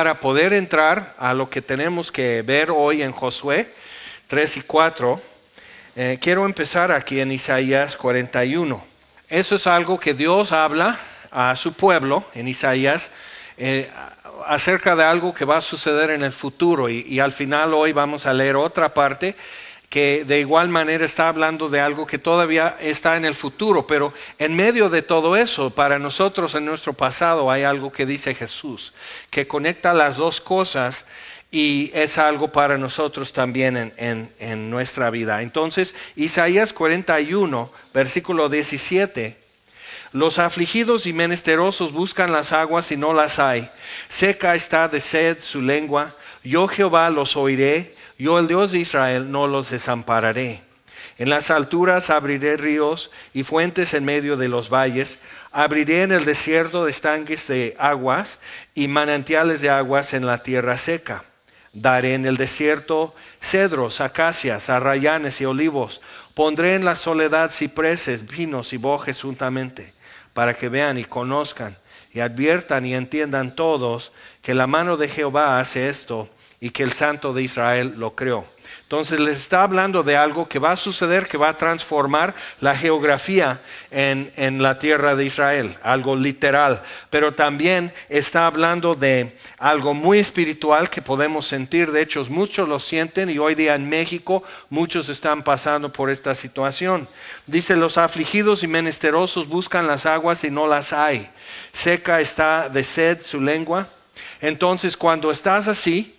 para poder entrar a lo que tenemos que ver hoy en Josué 3 y 4, quiero empezar aquí en Isaías 41. Eso es algo que Dios habla a su pueblo en Isaías acerca de algo que va a suceder en el futuro. Y al final hoy vamos a leer otra parte que de igual manera está hablando de algo que todavía está en el futuro, pero en medio de todo eso, para nosotros en nuestro pasado hay algo que dice Jesús, que conecta las dos cosas y es algo para nosotros también en nuestra vida. Entonces, Isaías 41, versículo 17, los afligidos y menesterosos buscan las aguas y no las hay, seca está de sed su lengua, yo Jehová los oiré, yo el Dios de Israel no los desampararé. En las alturas abriré ríos y fuentes en medio de los valles. Abriré en el desierto estanques de aguas y manantiales de aguas en la tierra seca. Daré en el desierto cedros, acacias, arrayanes y olivos. Pondré en la soledad cipreses, pinos y bojes juntamente, para que vean y conozcan y adviertan y entiendan todos que la mano de Jehová hace esto y que el Santo de Israel lo creó. Entonces les está hablando de algo que va a suceder, que va a transformar la geografía en la tierra de Israel, algo literal, pero también está hablando de algo muy espiritual que podemos sentir. De hecho, muchos lo sienten y hoy día en México muchos están pasando por esta situación. Dice, los afligidos y menesterosos buscan las aguas y no las hay. Seca está de sed su lengua. Entonces, cuando estás así,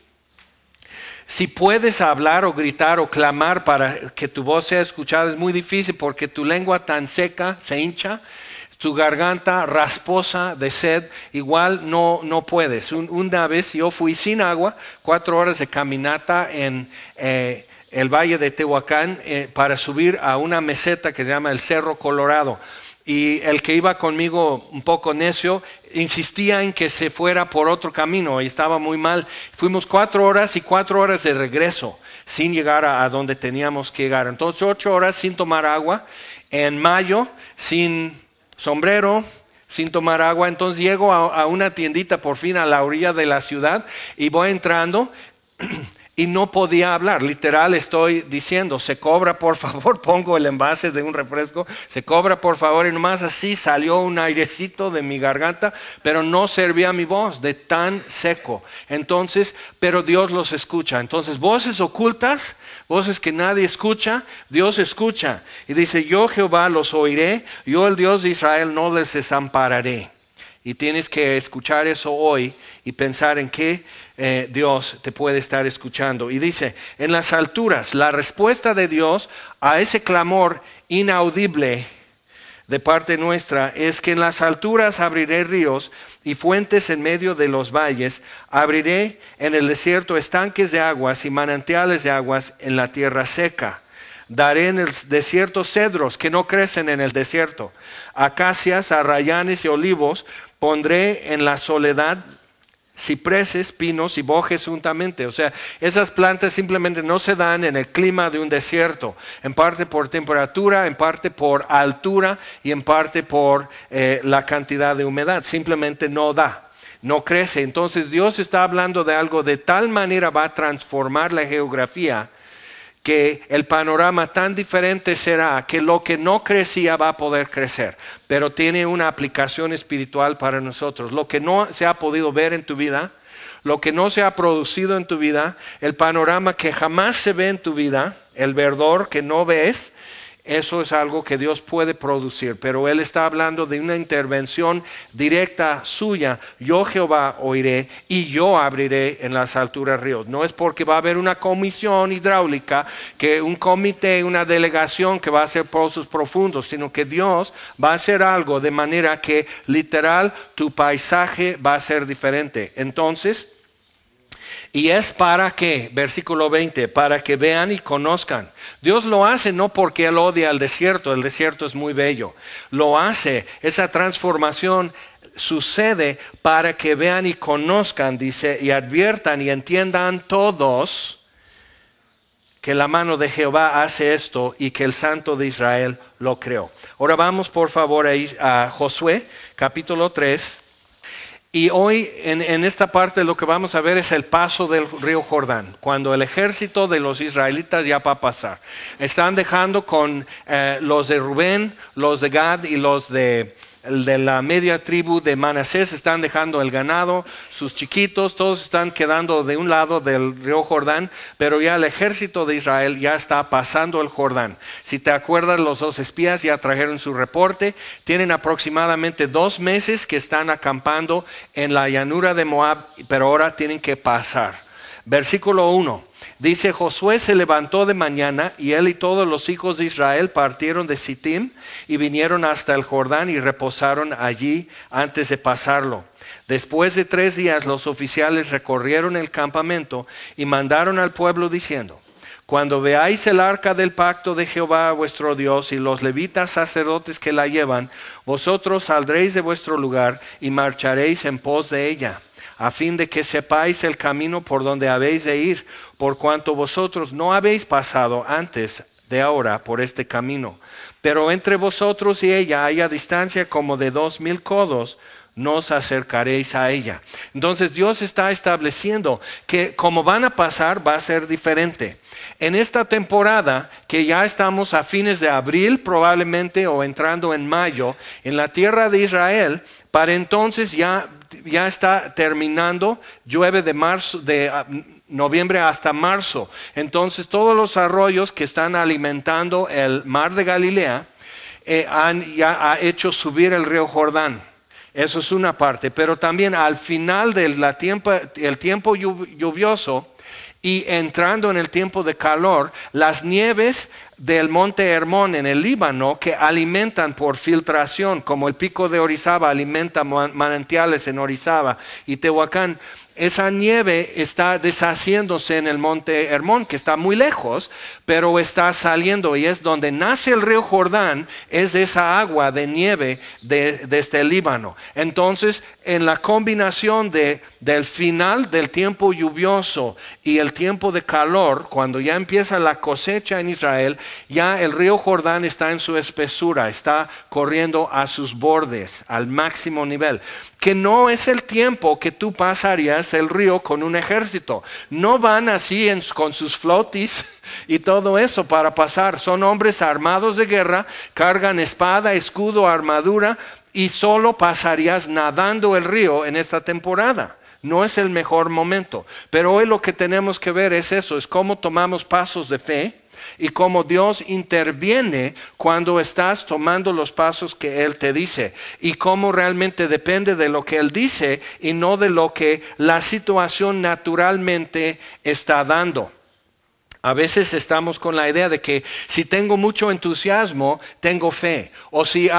si puedes hablar o gritar o clamar para que tu voz sea escuchada, es muy difícil porque tu lengua tan seca se hincha, tu garganta rasposa de sed, igual no puedes. Una vez yo fui sin agua, 4 horas de caminata en el Valle de Tehuacán para subir a una meseta que se llama el Cerro Colorado. Y el que iba conmigo un poco necio insistía en que se fuera por otro camino y estaba muy mal. Fuimos 4 horas y 4 horas de regreso sin llegar a donde teníamos que llegar. Entonces 8 horas sin tomar agua, en mayo sin sombrero, sin tomar agua. Entonces llego a una tiendita por fin a la orilla de la ciudad y voy entrando y no podía hablar. Literal estoy diciendo, se cobra por favor, pongo el envase de un refresco, se cobra por favor, y nomás así salió un airecito de mi garganta, pero no servía mi voz de tan seco. Entonces, pero Dios los escucha. Entonces, voces ocultas, voces que nadie escucha, Dios escucha. Y dice, yo Jehová los oiré, yo el Dios de Israel no les desampararé. Y tienes que escuchar eso hoy y pensar en qué Dios te puede estar escuchando. Y dice, en las alturas, la respuesta de Dios a ese clamor inaudible de parte nuestra es que en las alturas abriré ríos y fuentes en medio de los valles. Abriré en el desierto estanques de aguas y manantiales de aguas en la tierra seca. Daré en el desierto cedros que no crecen en el desierto, acacias, arrayanes y olivos. Pondré en la soledad cipreses, pinos y bojes juntamente. O sea, esas plantas simplemente no se dan en el clima de un desierto, en parte por temperatura, en parte por altura y en parte por la cantidad de humedad. Simplemente no da, no crece. Entonces Dios está hablando de algo de tal manera va a transformar la geografía que el panorama tan diferente será que lo que no crecía va a poder crecer, pero tiene una aplicación espiritual para nosotros. Lo que no se ha podido ver en tu vida, lo que no se ha producido en tu vida, el panorama que jamás se ve en tu vida, el verdor que no ves, eso es algo que Dios puede producir, pero Él está hablando de una intervención directa suya. Yo Jehová oiré y yo abriré en las alturas ríos. No es porque va a haber una comisión hidráulica, que un comité, una delegación que va a hacer pozos profundos, sino que Dios va a hacer algo de manera que literal tu paisaje va a ser diferente. Entonces, y es para que, versículo 20, para que vean y conozcan. Dios lo hace no porque Él odia el desierto es muy bello. Lo hace, esa transformación sucede para que vean y conozcan, dice, y adviertan y entiendan todos que la mano de Jehová hace esto y que el Santo de Israel lo creó. Ahora vamos por favor a Josué, capítulo 3. Y hoy en esta parte lo que vamos a ver es el paso del río Jordán, cuando el ejército de los israelitas ya va a pasar. Están dejando con los de Rubén, los de Gad y los de la media tribu de Manasés, están dejando el ganado, sus chiquitos, todos están quedando de un lado del río Jordán, pero ya el ejército de Israel ya está pasando el Jordán. Si te acuerdas, los 2 espías ya trajeron su reporte, tienen aproximadamente 2 meses que están acampando en la llanura de Moab, pero ahora tienen que pasar. Versículo 1. Dice: Josué se levantó de mañana y él y todos los hijos de Israel partieron de Sittim y vinieron hasta el Jordán y reposaron allí antes de pasarlo. Después de 3 días los oficiales recorrieron el campamento y mandaron al pueblo diciendo: cuando veáis el arca del pacto de Jehová vuestro Dios y los levitas sacerdotes que la llevan, vosotros saldréis de vuestro lugar y marcharéis en pos de ella, a fin de que sepáis el camino por donde habéis de ir, por cuanto vosotros no habéis pasado antes de ahora por este camino. Pero entre vosotros y ella haya distancia como de 2000 codos, no os acercaréis a ella. Entonces Dios está estableciendo que como van a pasar va a ser diferente. En esta temporada, que ya estamos a fines de abril probablemente o entrando en mayo, en la tierra de Israel, para entonces ya está terminando, llueve de noviembre hasta marzo. Entonces todos los arroyos que están alimentando el mar de Galilea ha hecho subir el río Jordán. Eso es una parte, pero también al final del tiempo lluvioso y entrando en el tiempo de calor, las nieves del monte Hermón en el Líbano, que alimentan por filtración, como el pico de Orizaba alimenta manantiales en Orizaba y Tehuacán, esa nieve está deshaciéndose en el monte Hermón, que está muy lejos, pero está saliendo, y es donde nace el río Jordán, es de esa agua de nieve de este Líbano. Entonces, en la combinación del final del tiempo lluvioso y el tiempo de calor, cuando ya empieza la cosecha en Israel, ya el río Jordán está en su espesura, está corriendo a sus bordes, al máximo nivel, que no es el tiempo que tú pasarías el río con un ejército. No van así con sus flotis y todo eso para pasar. Son hombres armados de guerra, cargan espada, escudo, armadura, y solo pasarías nadando el río en esta temporada. No es el mejor momento, pero hoy lo que tenemos que ver es eso, es cómo tomamos pasos de fe y cómo Dios interviene cuando estás tomando los pasos que Él te dice, y cómo realmente depende de lo que Él dice y no de lo que la situación naturalmente está dando. A veces estamos con la idea de que si tengo mucho entusiasmo, tengo fe. O si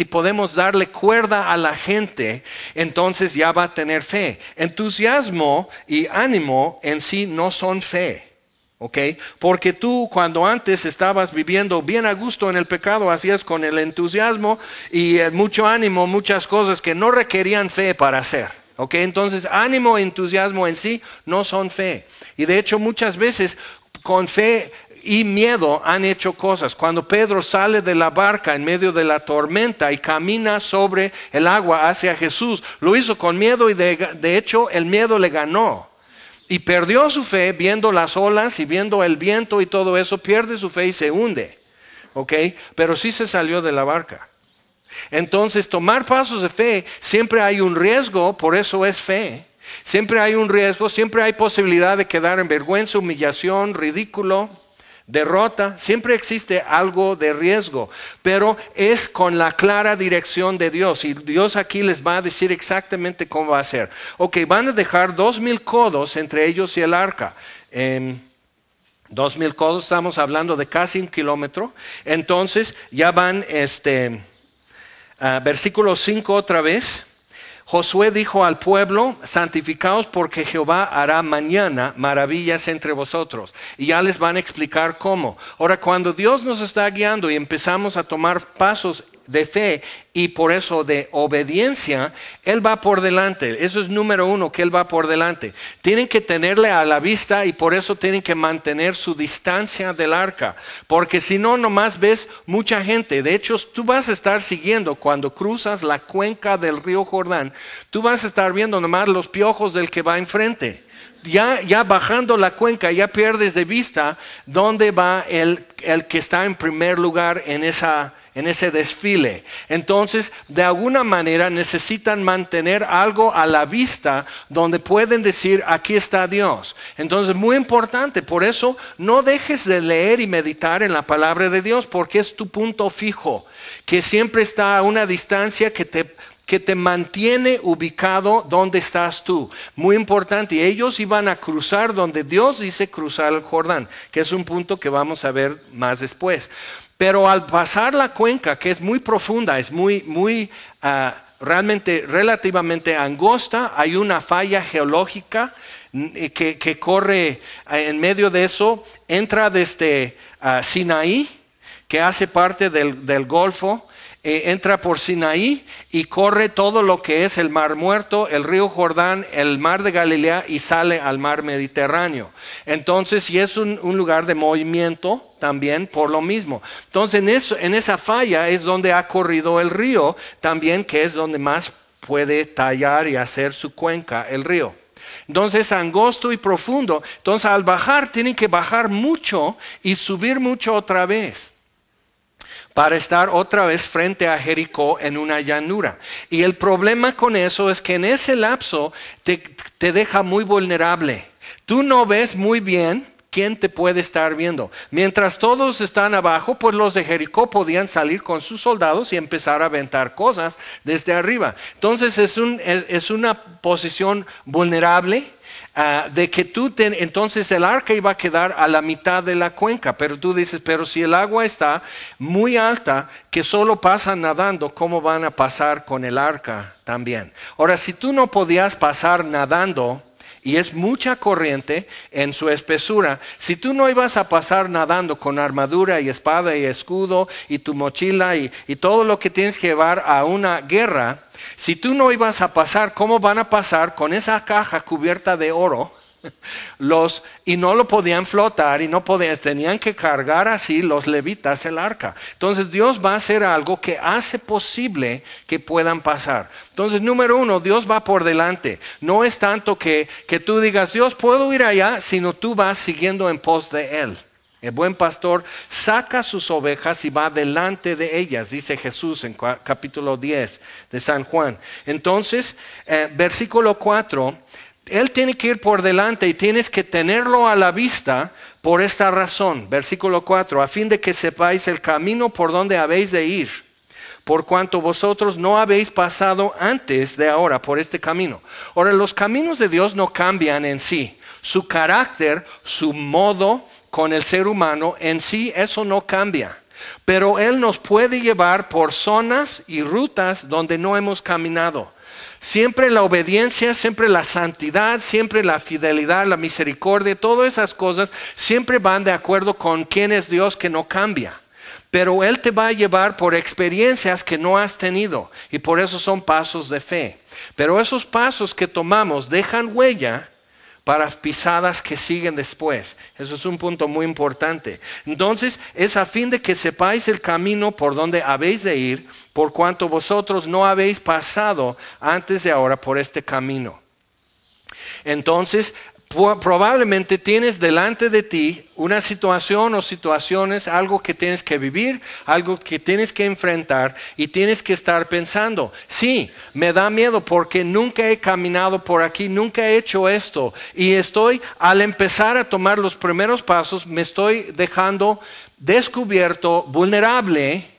podemos darle cuerda a la gente, entonces ya va a tener fe. Entusiasmo y ánimo en sí no son fe. ¿Okay? Porque tú, cuando antes estabas viviendo bien a gusto en el pecado, hacías con el entusiasmo y mucho ánimo muchas cosas que no requerían fe para hacer. ¿Okay? Entonces, ánimo e entusiasmo en sí no son fe. Y de hecho, muchas veces con fe y miedo han hecho cosas. Cuando Pedro sale de la barca en medio de la tormenta y camina sobre el agua hacia Jesús, lo hizo con miedo y de hecho el miedo le ganó. Y perdió su fe viendo las olas y viendo el viento y todo eso, pierde su fe y se hunde. ¿Ok? Pero sí se salió de la barca. Entonces, tomar pasos de fe, siempre hay un riesgo, por eso es fe. Siempre hay un riesgo, siempre hay posibilidad de quedar en vergüenza, humillación, ridículo, derrota. Siempre existe algo de riesgo, pero es con la clara dirección de Dios. Y Dios aquí les va a decir exactamente cómo va a ser. Ok, van a dejar 2000 codos entre ellos y el arca. 2000 codos, estamos hablando de casi 1 kilómetro. Entonces ya van, versículo 5 otra vez. Josué dijo al pueblo: santificaos, porque Jehová hará mañana maravillas entre vosotros. Y ya les van a explicar cómo. Ahora, cuando Dios nos está guiando y empezamos a tomar pasos de fe y por eso de obediencia, Él va por delante. Eso es número uno, que Él va por delante. Tienen que tenerle a la vista y por eso tienen que mantener su distancia del arca, porque si no, nomás ves mucha gente. De hecho, tú vas a estar siguiendo cuando cruzas la cuenca del río Jordán, tú vas a estar viendo nomás los piojos del que va enfrente. Ya bajando la cuenca, ya pierdes de vista dónde va el que está en primer lugar en ese desfile. Entonces, de alguna manera necesitan mantener algo a la vista donde pueden decir, aquí está Dios. Entonces, muy importante, por eso no dejes de leer y meditar en la palabra de Dios, porque es tu punto fijo, que siempre está a una distancia que te mantiene ubicado donde estás tú. Muy importante. Y ellos iban a cruzar donde Dios dice cruzar el Jordán, que es un punto que vamos a ver más después. Pero al pasar la cuenca, que es muy profunda, es muy realmente relativamente angosta, hay una falla geológica que corre en medio de eso, entra desde Sinaí, que hace parte del Golfo, entra por Sinaí y corre todo lo que es el Mar Muerto, el río Jordán, el Mar de Galilea y sale al Mar Mediterráneo. Entonces, sí es un lugar de movimiento también por lo mismo. Entonces, en esa falla es donde ha corrido el río también, que es donde más puede tallar y hacer su cuenca el río. Entonces, angosto y profundo. Entonces, al bajar, tienen que bajar mucho y subir mucho otra vez, para estar otra vez frente a Jericó en una llanura. Y el problema con eso es que en ese lapso te deja muy vulnerable. Tú no ves muy bien quién te puede estar viendo. Mientras todos están abajo, pues los de Jericó podían salir con sus soldados y empezar a aventar cosas desde arriba. Entonces es una posición vulnerable. De que entonces el arca iba a quedar a la mitad de la cuenca, pero tú dices, pero si el agua está muy alta, que solo pasan nadando, ¿cómo van a pasar con el arca también? Ahora, si tú no podías pasar nadando, y es mucha corriente en su espesura, si tú no ibas a pasar nadando con armadura y espada y escudo y tu mochila y todo lo que tienes que llevar a una guerra, si tú no ibas a pasar, ¿cómo van a pasar con esa caja cubierta de oro? Y no lo podían flotar y tenían que cargar así los levitas el arca. Entonces Dios va a hacer algo que hace posible que puedan pasar. Entonces, número uno, Dios va por delante. No es tanto que tú digas, Dios, puedo ir allá, sino tú vas siguiendo en pos de Él. El buen pastor saca sus ovejas y va delante de ellas, dice Jesús en capítulo 10 de San Juan. Entonces, versículo 4, Él tiene que ir por delante y tienes que tenerlo a la vista por esta razón. Versículo 4, a fin de que sepáis el camino por donde habéis de ir, por cuanto vosotros no habéis pasado antes de ahora por este camino. Ahora, los caminos de Dios no cambian en sí. Su carácter, su modo con el ser humano en sí, eso no cambia. Pero Él nos puede llevar por zonas y rutas donde no hemos caminado. Siempre la obediencia, siempre la santidad, siempre la fidelidad, la misericordia, todas esas cosas siempre van de acuerdo con quién es Dios, que no cambia. Pero Él te va a llevar por experiencias que no has tenido y por eso son pasos de fe. Pero esos pasos que tomamos dejan huella para pisadas que siguen después. Eso es un punto muy importante. Entonces, es a fin de que sepáis el camino por donde habéis de ir, por cuanto vosotros no habéis pasado antes de ahora por este camino. Entonces, probablemente tienes delante de ti una situación o situaciones, algo que tienes que vivir, algo que tienes que enfrentar y tienes que estar pensando, sí, me da miedo porque nunca he caminado por aquí, nunca he hecho esto y al empezar a tomar los primeros pasos, me estoy dejando descubierto, vulnerable.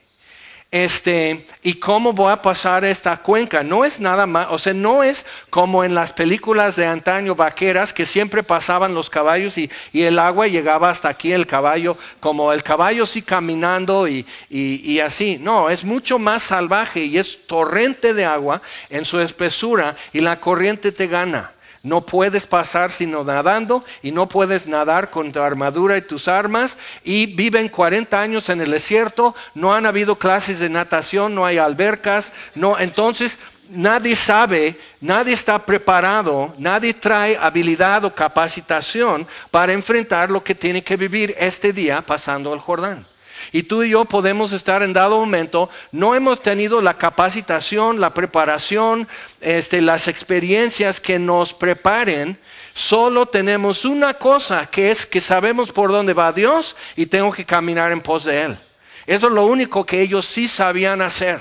¿Y cómo voy a pasar esta cuenca? No es nada más, o sea, no es como en las películas de antaño vaqueras que siempre pasaban los caballos y el agua llegaba hasta aquí, el caballo, como el caballo sí caminando y así. No, es mucho más salvaje y es torrente de agua en su espesura y la corriente te gana. No puedes pasar sino nadando y no puedes nadar con tu armadura y tus armas y viven 40 años en el desierto, no han habido clases de natación, no hay albercas, entonces nadie sabe, nadie está preparado, nadie trae habilidad o capacitación para enfrentar lo que tiene que vivir este día pasando el Jordán. Y tú y yo podemos estar en dado momento, no hemos tenido la capacitación, la preparación, las experiencias que nos preparen. Solo tenemos una cosa, que es que sabemos por dónde va Dios y tengo que caminar en pos de Él. Eso es lo único que ellos sí sabían hacer.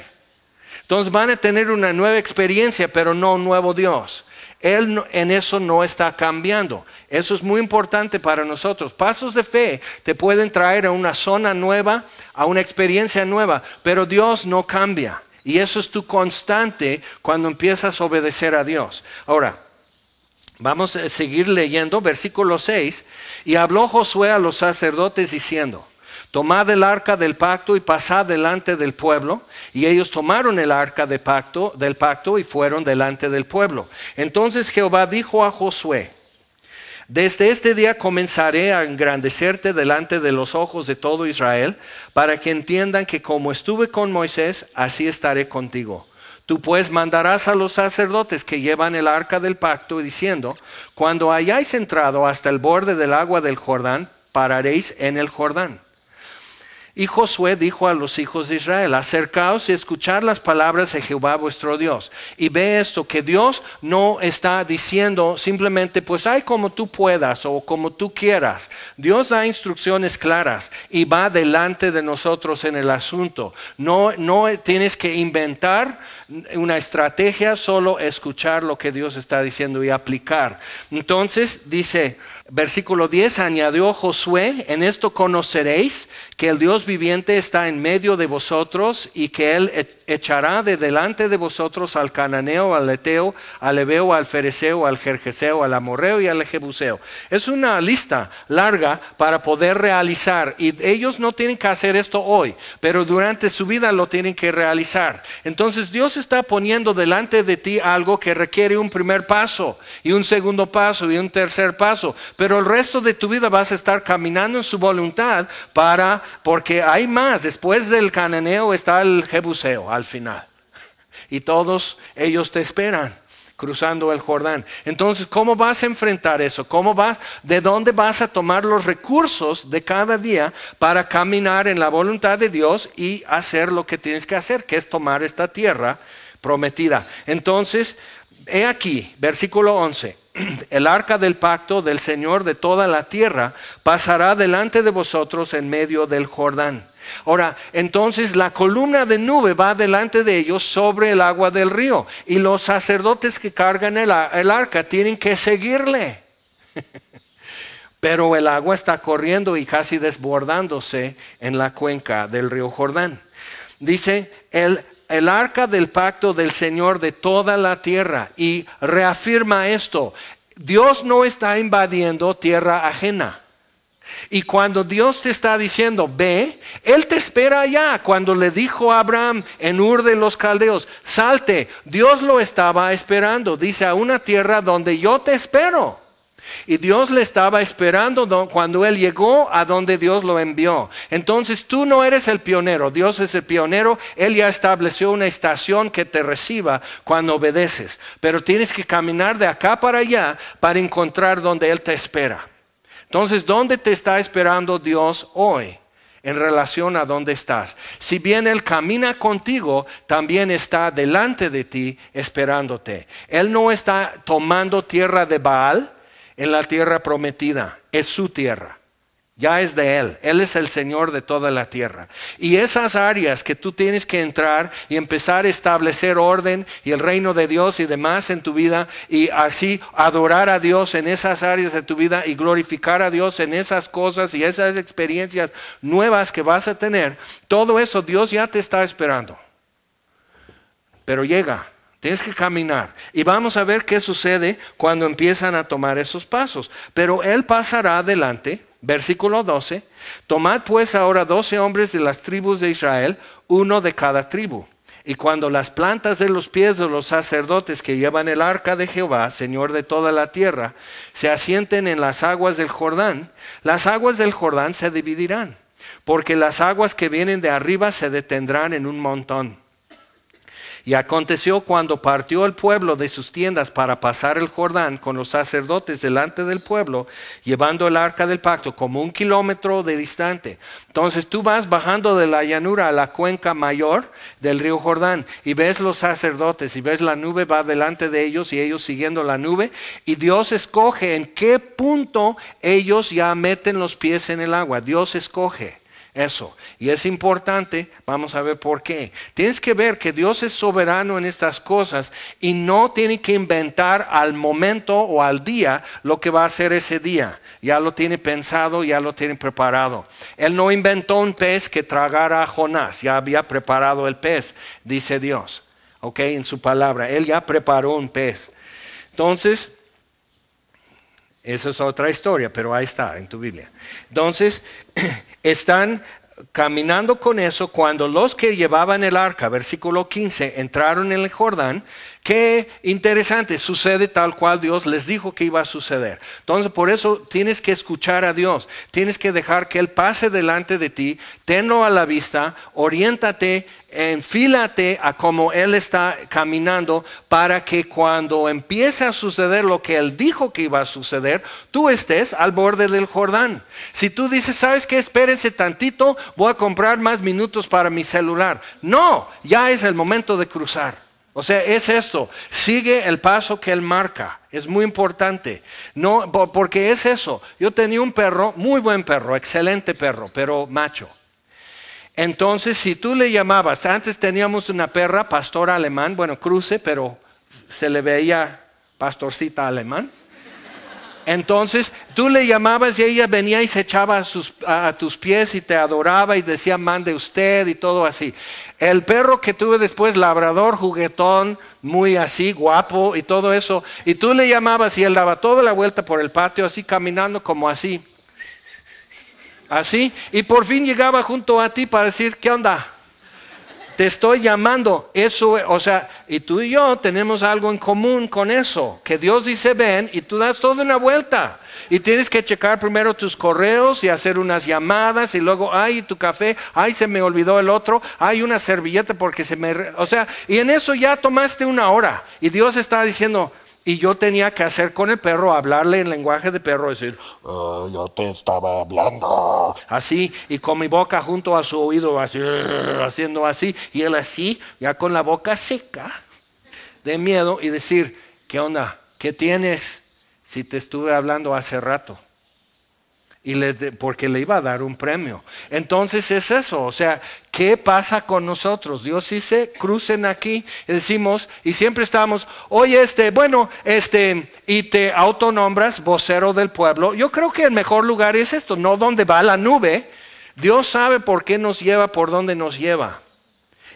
Entonces van a tener una nueva experiencia, pero no un nuevo Dios. Él en eso no está cambiando. Eso es muy importante para nosotros. Pasos de fe te pueden traer a una zona nueva, a una experiencia nueva, pero Dios no cambia. Y eso es tu constante cuando empiezas a obedecer a Dios. Ahora, vamos a seguir leyendo versículo 6. Y habló Josué a los sacerdotes diciendo: tomad el arca del pacto y pasad delante del pueblo. Y ellos tomaron el arca del pacto y fueron delante del pueblo. Entonces Jehová dijo a Josué: desde este día comenzaré a engrandecerte delante de los ojos de todo Israel, para que entiendan que como estuve con Moisés, así estaré contigo. Tú pues mandarás a los sacerdotes que llevan el arca del pacto, diciendo: cuando hayáis entrado hasta el borde del agua del Jordán, pararéis en el Jordán. Y Josué dijo a los hijos de Israel: acercaos y escuchad las palabras de Jehová vuestro Dios. Y ve esto, que Dios no está diciendo simplemente pues hay como tú puedas o como tú quieras. Dios da instrucciones claras y va delante de nosotros en el asunto. No tienes que inventar una estrategia, solo escuchar lo que Dios está diciendo y aplicar. Entonces dice, versículo 10, añadió Josué: en esto conoceréis que el Dios viviente está en medio de vosotros y que Él echará de delante de vosotros al cananeo, al eteo, al heveo, al fereceo, al gergeseo, al amorreo y al jebuseo. Es una lista larga para poder realizar, y ellos no tienen que hacer esto hoy, pero durante su vida lo tienen que realizar. Entonces Dios está poniendo delante de ti algo que requiere un primer paso y un segundo paso y un tercer paso, pero el resto de tu vida vas a estar caminando en su voluntad porque hay más. Después del cananeo está el jebuseo al final, y todos ellos te esperan cruzando el Jordán. Entonces, ¿cómo vas a enfrentar eso? ¿De dónde vas a tomar los recursos de cada día para caminar en la voluntad de Dios y hacer lo que tienes que hacer, que es tomar esta tierra prometida? Entonces, he aquí, versículo 11. El arca del pacto del Señor de toda la tierra pasará delante de vosotros en medio del Jordán. Ahora, entonces la columna de nube va delante de ellos sobre el agua del río, y los sacerdotes que cargan el arca tienen que seguirle. Pero el agua está corriendo y casi desbordándose en la cuenca del río Jordán. Dice, el arca del pacto del Señor de toda la tierra, y reafirma esto: Dios no está invadiendo tierra ajena. Y cuando Dios te está diciendo ve, Él te espera allá. Cuando le dijo a Abraham en Ur de los Caldeos, salte, Dios lo estaba esperando. Dice, a una tierra donde yo te espero. Y Dios le estaba esperando cuando Él llegó a donde Dios lo envió. Entonces tú no eres el pionero, Dios es el pionero. Él ya estableció una estación que te reciba cuando obedeces, pero tienes que caminar de acá para allá para encontrar donde Él te espera. Entonces, ¿dónde te está esperando Dios hoy en relación a dónde estás? Si bien Él camina contigo, también está delante de ti esperándote. Él no está tomando tierra de Baal en la tierra prometida, es su tierra. Ya es de Él. Él es el Señor de toda la tierra. Y esas áreas que tú tienes que entrar y empezar a establecer orden y el reino de Dios y demás en tu vida, y así adorar a Dios en esas áreas de tu vida y glorificar a Dios en esas cosas y esas experiencias nuevas que vas a tener, todo eso Dios ya te está esperando. Pero llega. Tienes que caminar. Y vamos a ver qué sucede cuando empiezan a tomar esos pasos. Pero Él pasará adelante. Versículo 12. Tomad pues ahora 12 hombres de las tribus de Israel, uno de cada tribu. Y cuando las plantas de los pies de los sacerdotes que llevan el arca de Jehová, Señor de toda la tierra, se asienten en las aguas del Jordán, las aguas del Jordán se dividirán, porque las aguas que vienen de arriba se detendrán en un montón. Y aconteció cuando partió el pueblo de sus tiendas para pasar el Jordán con los sacerdotes delante del pueblo, llevando el arca del pacto como 1 kilómetro de distante. Entonces tú vas bajando de la llanura a la cuenca mayor del río Jordán y ves los sacerdotes y ves la nube va delante de ellos y ellos siguiendo la nube. Y Dios escoge en qué punto ellos ya meten los pies en el agua. Dios escoge eso, y es importante, vamos a ver por qué. Tienes que ver que Dios es soberano en estas cosas y no tiene que inventar al momento o al día lo que va a hacer ese día. Ya lo tiene pensado, ya lo tiene preparado. Él no inventó un pez que tragara a Jonás, ya había preparado el pez, dice Dios, ¿ok? En su palabra, Él ya preparó un pez. Entonces, esa es otra historia, pero ahí está en tu Biblia. Entonces, están caminando con eso cuando los que llevaban el arca, versículo 15, entraron en el Jordán. Qué interesante, sucede tal cual Dios les dijo que iba a suceder. Entonces por eso tienes que escuchar a Dios, tienes que dejar que Él pase delante de ti, tenlo a la vista, oriéntate, enfílate a como Él está caminando para que cuando empiece a suceder lo que Él dijo que iba a suceder, tú estés al borde del Jordán. Si tú dices, ¿sabes qué? Espérense tantito, voy a comprar más minutos para mi celular. No, ya es el momento de cruzar. O sea, es esto, sigue el paso que Él marca, es muy importante, no, porque es eso. Yo tenía un perro, muy buen perro, excelente perro, pero macho. Entonces, si tú le llamabas, antes teníamos una perra, pastor alemán, bueno, cruce, pero se le veía pastorcita alemán. Entonces, tú le llamabas y ella venía y se echaba a tus pies y te adoraba y decía, mande usted y todo así. El perro que tuve después, labrador, juguetón, muy así, guapo y todo eso. Y tú le llamabas y él daba toda la vuelta por el patio, así caminando como así. Así. Y por fin llegaba junto a ti para decir, ¿qué onda? Te estoy llamando. Eso, o sea, y tú y yo tenemos algo en común con eso. Que Dios dice ven y tú das toda una vuelta. Y tienes que checar primero tus correos y hacer unas llamadas y luego, ay, tu café, ay, se me olvidó el otro, ay, una servilleta porque se me... O sea, y en eso ya tomaste una hora. Y Dios está diciendo... Y yo tenía que hacer con el perro, hablarle en lenguaje de perro, decir, yo te estaba hablando. Así, y con mi boca junto a su oído, así, haciendo así, y él así, ya con la boca seca, de miedo, y decir, ¿qué onda? ¿Qué tienes? Si te estuve hablando hace rato. Porque le iba a dar un premio. Entonces es eso, o sea, ¿qué pasa con nosotros? Dios dice, crucen aquí, y decimos, y siempre estamos, oye, y te autonombras vocero del pueblo. Yo creo que el mejor lugar es esto, no donde va la nube. Dios sabe por qué nos lleva, por dónde nos lleva.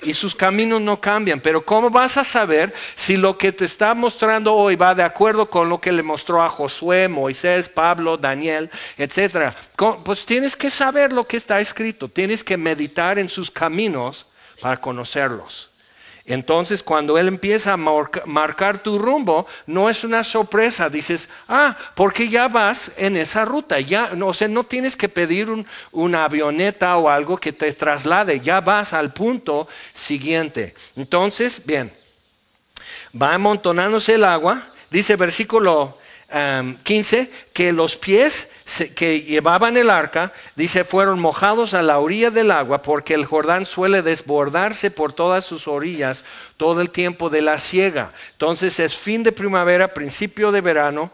Y sus caminos no cambian, pero ¿cómo vas a saber si lo que te está mostrando hoy va de acuerdo con lo que le mostró a Josué, Moisés, Pablo, Daniel, etcétera? Pues tienes que saber lo que está escrito, tienes que meditar en sus caminos para conocerlos. Entonces cuando Él empieza a marcar tu rumbo, no es una sorpresa, dices, porque ya vas en esa ruta, no tienes que pedir una avioneta o algo que te traslade, ya vas al punto siguiente. Entonces, bien, va amontonándose el agua, dice versículo 15, que los pies que llevaban el arca, dice, fueron mojados a la orilla del agua, porque el Jordán suele desbordarse por todas sus orillas todo el tiempo de la siega. Entonces es fin de primavera, principio de verano,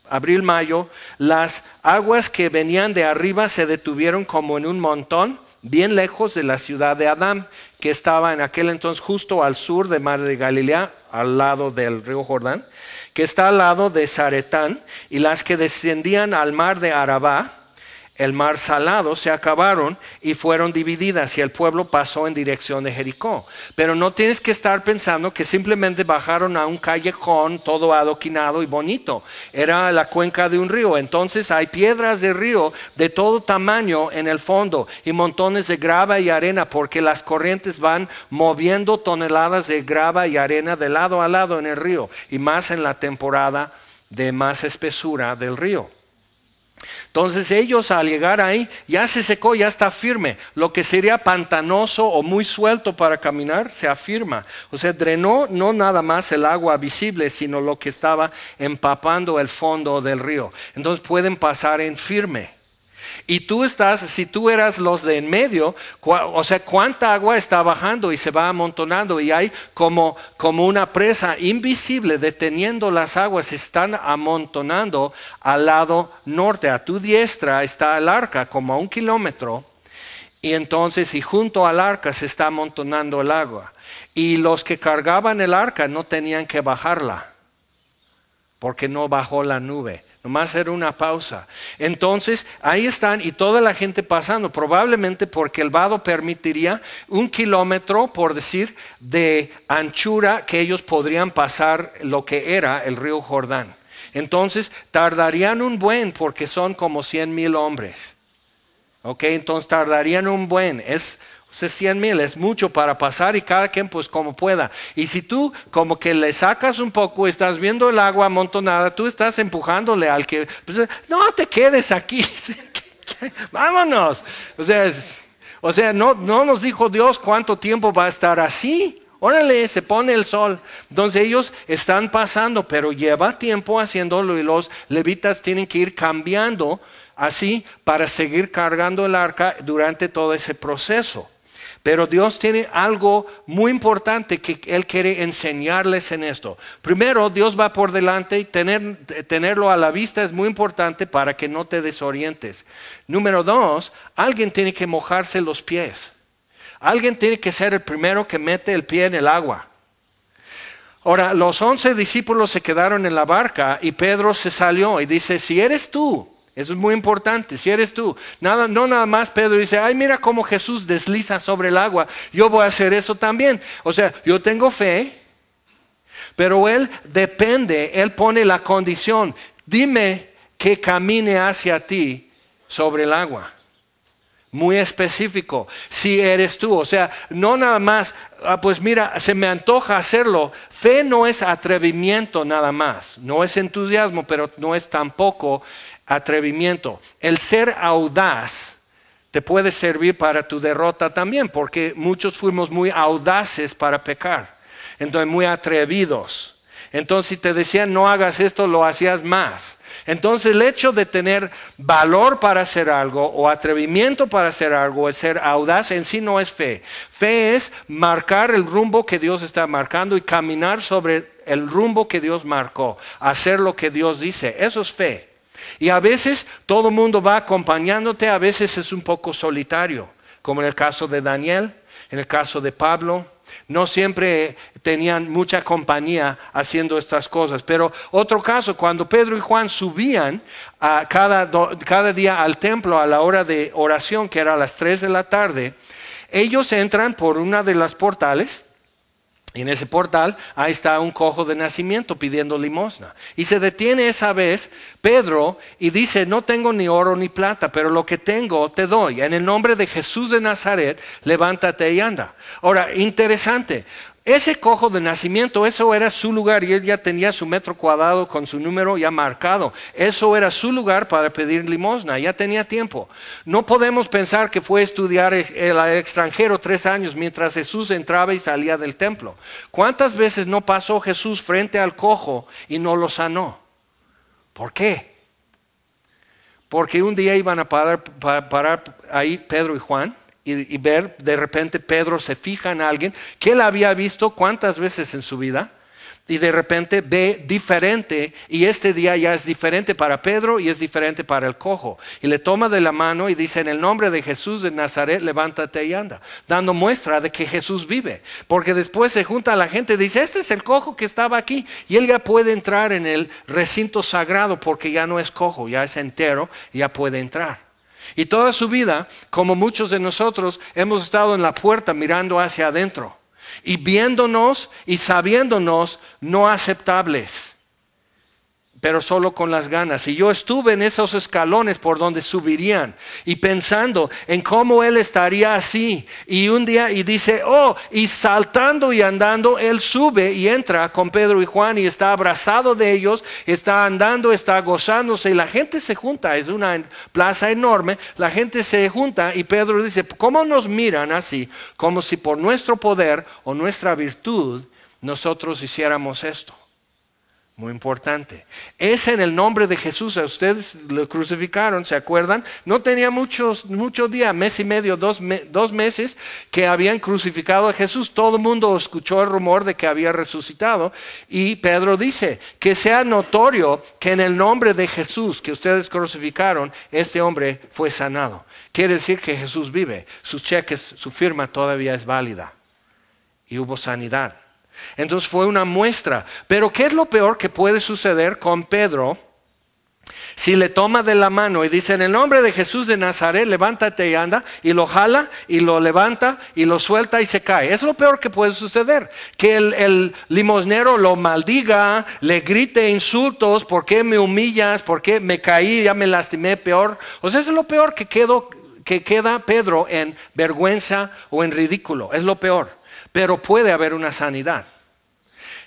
abril, mayo, las aguas que venían de arriba se detuvieron como en un montón, bien lejos de la ciudad de Adám, que estaba en aquel entonces justo al sur de Mar de Galilea, al lado del río Jordán, que está al lado de Zaretán, y las que descendían al mar de Arabá, el mar salado se acabaron y fueron divididas y el pueblo pasó en dirección de Jericó. Pero no tienes que estar pensando que simplemente bajaron a un callejón todo adoquinado y bonito. Era la cuenca de un río. Entonces hay piedras de río de todo tamaño en el fondo y montones de grava y arena, porque las corrientes van moviendo toneladas de grava y arena de lado a lado en el río, y más en la temporada de más espesura del río. Entonces ellos al llegar ahí ya se secó, ya está firme. Lo que sería pantanoso o muy suelto para caminar se afirma. O sea, drenó no nada más el agua visible, sino lo que estaba empapando el fondo del río. Entonces pueden pasar en firme. Y tú estás, si tú eras los de en medio, o sea, cuánta agua está bajando y se va amontonando, y hay como una presa invisible deteniendo las aguas, se están amontonando al lado norte. A tu diestra está el arca como a 1 kilómetro, y entonces y junto al arca se está amontonando el agua. Y los que cargaban el arca no tenían que bajarla, porque no bajó la nube. Nomás era una pausa. Entonces ahí están y toda la gente pasando, probablemente porque el vado permitiría 1 kilómetro, por decir, de anchura que ellos podrían pasar lo que era el río Jordán. Entonces tardarían un buen, porque son como 100,000 hombres. Ok, entonces tardarían un buen. Es 100,000 es mucho para pasar, y cada quien pues como pueda. Y si tú como que le sacas un poco, estás viendo el agua amontonada, tú estás empujándole al que, pues, no te quedes aquí, vámonos. O sea, no nos dijo Dios cuánto tiempo va a estar así. Órale, se pone el sol. Entonces ellos están pasando, pero lleva tiempo haciéndolo, y los levitas tienen que ir cambiando así para seguir cargando el arca durante todo ese proceso. Pero Dios tiene algo muy importante que Él quiere enseñarles en esto. Primero, Dios va por delante, y tenerlo a la vista es muy importante para que no te desorientes. Número 2, alguien tiene que mojarse los pies. Alguien tiene que ser el primero que mete el pie en el agua. Ahora, los 11 discípulos se quedaron en la barca y Pedro se salió y dice, si eres tú. Eso es muy importante, si eres tú. No nada más Pedro dice, ay, mira cómo Jesús desliza sobre el agua, yo voy a hacer eso también. O sea, yo tengo fe, pero Él depende, Él pone la condición. Dime que camine hacia ti sobre el agua. Muy específico, si eres tú. O sea, no nada más, pues mira, se me antoja hacerlo. Fe no es atrevimiento nada más, no es entusiasmo, pero no es tampoco atrevimiento. El ser audaz te puede servir para tu derrota también, porque muchos fuimos muy audaces para pecar, entonces muy atrevidos. Entonces si te decían no hagas esto, lo hacías más. Entonces el hecho de tener valor para hacer algo o atrevimiento para hacer algo, es ser audaz, en sí no es fe. Fe es marcar el rumbo que Dios está marcando y caminar sobre el rumbo que Dios marcó, hacer lo que Dios dice. Eso es fe. Y a veces todo el mundo va acompañándote, a veces es un poco solitario, como en el caso de Daniel, en el caso de Pablo. No siempre tenían mucha compañía haciendo estas cosas. Pero otro caso, cuando Pedro y Juan subían cada día al templo a la hora de oración, que era a las 3 de la tarde, ellos entran por una de las portales. Y en ese portal, ahí está un cojo de nacimiento pidiendo limosna. Y se detiene esa vez Pedro y dice, no tengo ni oro ni plata, pero lo que tengo te doy. En el nombre de Jesús de Nazaret, levántate y anda. Ahora, interesante. Ese cojo de nacimiento, eso era su lugar, y él ya tenía su metro cuadrado con su número ya marcado. Eso era su lugar para pedir limosna, ya tenía tiempo. No podemos pensar que fue a estudiar el extranjero 3 años mientras Jesús entraba y salía del templo. ¿Cuántas veces no pasó Jesús frente al cojo y no lo sanó? ¿Por qué? Porque un día iban a parar ahí Pedro y Juan. Y ver, de repente Pedro se fija en alguien que él había visto cuántas veces en su vida, y de repente ve diferente, y este día ya es diferente para Pedro y es diferente para el cojo, y le toma de la mano y dice, en el nombre de Jesús de Nazaret, levántate y anda, dando muestra de que Jesús vive. Porque después se junta la gente y dice, este es el cojo que estaba aquí, y él ya puede entrar en el recinto sagrado porque ya no es cojo, ya es entero, ya puede entrar. Y toda su vida, como muchos de nosotros, hemos estado en la puerta mirando hacia adentro y viéndonos y sabiéndonos no aceptables, pero solo con las ganas. Y yo estuve en esos escalones por donde subirían y pensando en cómo él estaría así. Y un día, y dice, y saltando y andando, él sube y entra con Pedro y Juan y está abrazado de ellos, está andando, está gozándose y la gente se junta. Es una plaza enorme, la gente se junta y Pedro dice, ¿cómo nos miran así? Como si por nuestro poder o nuestra virtud nosotros hiciéramos esto. Muy importante. Es en el nombre de Jesús. A ustedes lo crucificaron, ¿se acuerdan? No tenía muchos días, mes y medio, 2 meses que habían crucificado a Jesús. Todo el mundo escuchó el rumor de que había resucitado. Y Pedro dice, que sea notorio que en el nombre de Jesús que ustedes crucificaron, este hombre fue sanado. Quiere decir que Jesús vive. Sus cheques, su firma todavía es válida. Y hubo sanidad. Entonces fue una muestra. Pero ¿qué es lo peor que puede suceder con Pedro si le toma de la mano y dice en el nombre de Jesús de Nazaret, levántate y anda, y lo jala y lo levanta y lo suelta y se cae? Es lo peor que puede suceder. Que el limosnero lo maldiga, le grite insultos, ¿por qué me humillas? ¿Por qué me caí? Ya me lastimé peor. O sea, eso es lo peor que queda Pedro en vergüenza o en ridículo. Es lo peor. Pero puede haber una sanidad.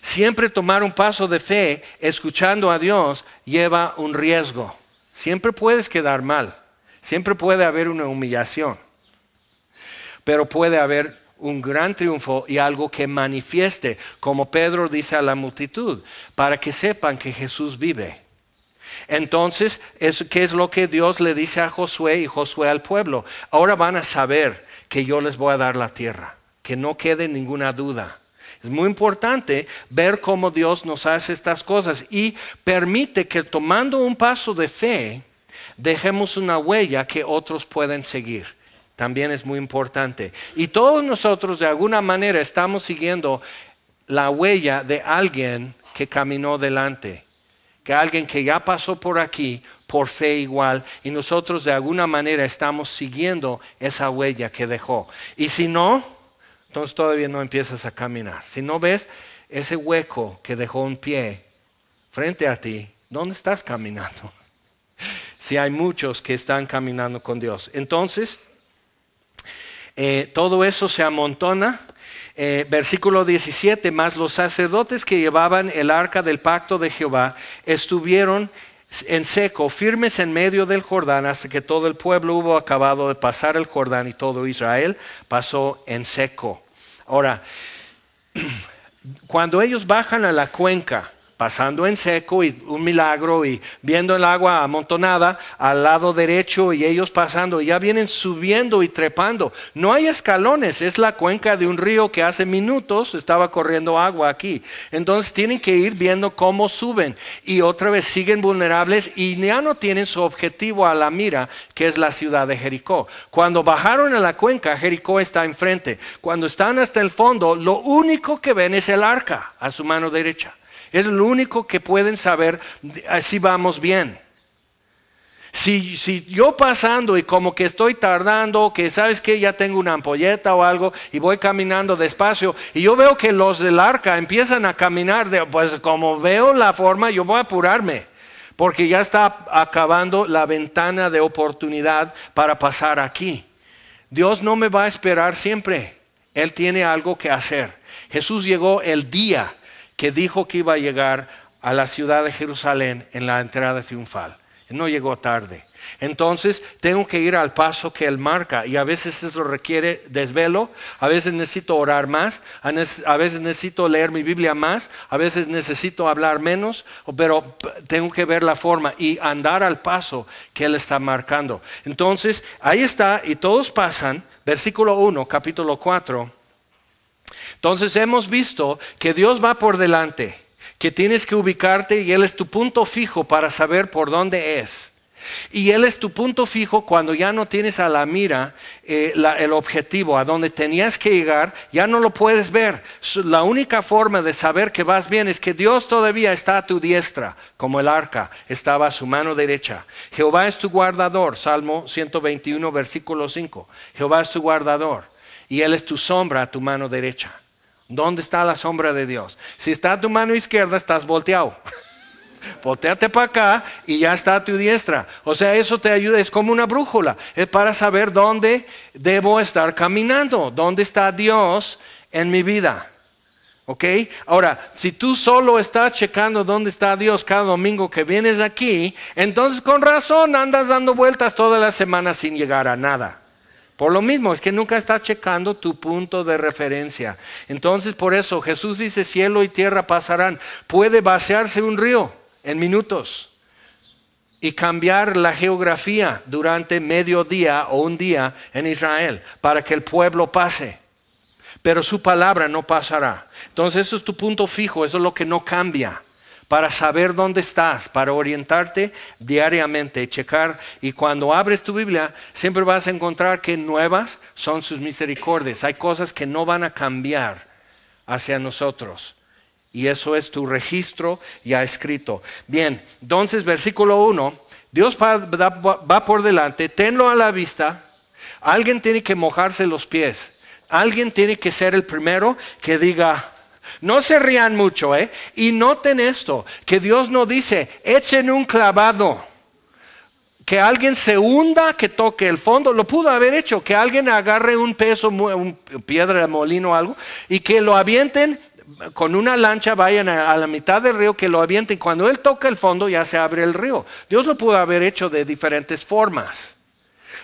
Siempre tomar un paso de fe, escuchando a Dios, lleva un riesgo. Siempre puedes quedar mal. Siempre puede haber una humillación. Pero puede haber un gran triunfo y algo que manifieste, como Pedro dice a la multitud, para que sepan que Jesús vive. Entonces, ¿qué es lo que Dios le dice a Josué y Josué al pueblo? Ahora van a saber que yo les voy a dar la tierra. Que no quede ninguna duda. Es muy importante ver cómo Dios nos hace estas cosas y permite que tomando un paso de fe, dejemos una huella que otros pueden seguir. También es muy importante. Y todos nosotros de alguna manera estamos siguiendo la huella de alguien que caminó delante. Que alguien que ya pasó por aquí por fe igual, y nosotros de alguna manera estamos siguiendo esa huella que dejó. Y si no, entonces todavía no empiezas a caminar. Si no ves ese hueco que dejó un pie frente a ti, ¿dónde estás caminando? Si hay muchos que están caminando con Dios. Entonces, todo eso se amontona. Versículo 17, mas los sacerdotes que llevaban el arca del pacto de Jehová estuvieron en seco, firmes en medio del Jordán, hasta que todo el pueblo hubo acabado de pasar el Jordán y todo Israel pasó en seco. Ahora, cuando ellos bajan a la cuenca, pasando en seco y un milagro y viendo el agua amontonada al lado derecho y ellos pasando, ya vienen subiendo y trepando. No hay escalones, es la cuenca de un río que hace minutos estaba corriendo agua aquí. Entonces tienen que ir viendo cómo suben y otra vez siguen vulnerables y ya no tienen su objetivo a la mira, que es la ciudad de Jericó. Cuando bajaron a la cuenca, Jericó está enfrente. Cuando están hasta el fondo, lo único que ven es el arca a su mano derecha. Es lo único que pueden saber si vamos bien. Si yo pasando y como que estoy tardando, que sabes que ya tengo una ampolleta o algo y voy caminando despacio y yo veo que los del arca empiezan a caminar, pues como veo la forma yo voy a apurarme porque ya está acabando la ventana de oportunidad para pasar aquí. Dios no me va a esperar siempre. Él tiene algo que hacer. Jesús llegó el día que dijo que iba a llegar a la ciudad de Jerusalén en la entrada triunfal. No llegó tarde. Entonces tengo que ir al paso que Él marca y a veces eso requiere desvelo, a veces necesito orar más, a veces necesito leer mi Biblia más, a veces necesito hablar menos, pero tengo que ver la forma y andar al paso que Él está marcando. Entonces ahí está y todos pasan, versículo 1, capítulo 4. Entonces hemos visto que Dios va por delante, que tienes que ubicarte y Él es tu punto fijo para saber por dónde es. Y Él es tu punto fijo cuando ya no tienes a la mira el objetivo, a donde tenías que llegar, ya no lo puedes ver. La única forma de saber que vas bien es que Dios todavía está a tu diestra, como el arca estaba a su mano derecha. Jehová es tu guardador, Salmo 121, versículo 5. Jehová es tu guardador y Él es tu sombra a tu mano derecha. ¿Dónde está la sombra de Dios? Si está a tu mano izquierda, estás volteado. Voltéate para acá y ya está a tu diestra. O sea, eso te ayuda, es como una brújula. Es para saber dónde debo estar caminando, dónde está Dios en mi vida. ¿Ok? Ahora, si tú solo estás checando dónde está Dios cada domingo que vienes aquí, entonces con razón andas dando vueltas toda la semana sin llegar a nada. Por lo mismo, es que nunca estás checando tu punto de referencia. Entonces, por eso Jesús dice, cielo y tierra pasarán. Puede vaciarse un río en minutos y cambiar la geografía durante mediodía o un día en Israel para que el pueblo pase, pero su palabra no pasará. Entonces eso es tu punto fijo, eso es lo que no cambia, para saber dónde estás, para orientarte diariamente, checar. Y cuando abres tu Biblia siempre vas a encontrar que nuevas son sus misericordias. Hay cosas que no van a cambiar hacia nosotros. Y eso es tu registro ya escrito. Bien, entonces versículo 1, Dios va por delante, tenlo a la vista, alguien tiene que mojarse los pies, alguien tiene que ser el primero que diga, no se rían mucho, y noten esto, que Dios no dice, echen un clavado, que alguien se hunda, que toque el fondo, lo pudo haber hecho, que alguien agarre un peso, una piedra de molino o algo, y que lo avienten con una lancha, vayan a la mitad del río, que lo avienten. Cuando Él toca el fondo ya se abre el río. Dios lo pudo haber hecho de diferentes formas,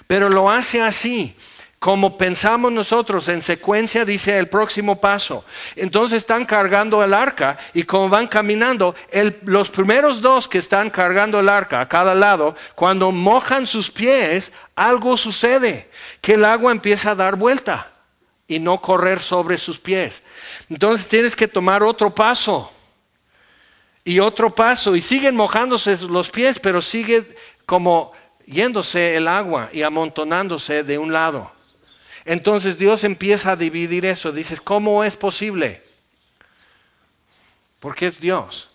pero lo hace así, como pensamos nosotros, en secuencia. Dice el próximo paso. Entonces están cargando el arca y como van caminando, los primeros dos que están cargando el arca a cada lado, cuando mojan sus pies, algo sucede, que el agua empieza a dar vuelta y no correr sobre sus pies. Entonces tienes que tomar otro paso y otro paso, y siguen mojándose los pies, pero sigue como yéndose el agua y amontonándose de un lado. Entonces Dios empieza a dividir eso. Dices, ¿cómo es posible? Porque es Dios.